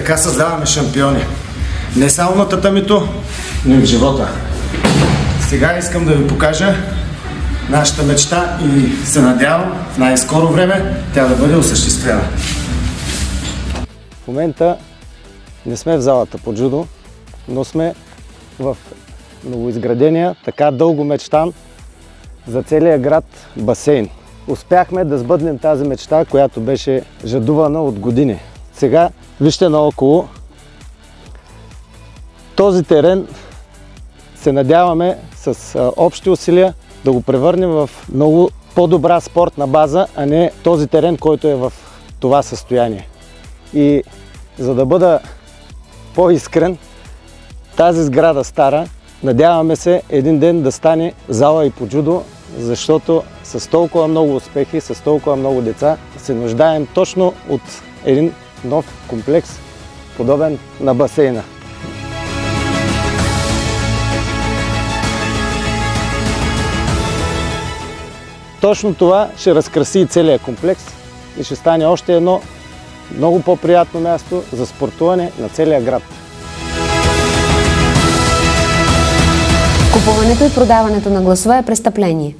Така създаваме шампиони. Не само на татамито, но и в живота. Сега искам да ви покажа нашата мечта и се надявам в най-скоро време тя да бъде осъществена. В момента не сме в залата по джудо, но сме в новоизградения, така дълго мечтан за целия град басейн. Успяхме да сбъднем тази мечта, която беше жадувана от години. Сега вижте наоколо. Този терен се надяваме с общи усилия да го превърнем в много по-добра спортна база, а не този терен, който е в това състояние. И за да бъда по-искрен, тази сграда стара, надяваме се един ден да стане зала и по джудо, защото с толкова много успехи, с толкова много деца се нуждаем точно от един нов комплекс, подобен на басейна. Точно това ще разкраси и целият комплекс и ще стане още едно много по-приятно място за спортуване на целия град. Купуването и продаването на гласове е престъпление.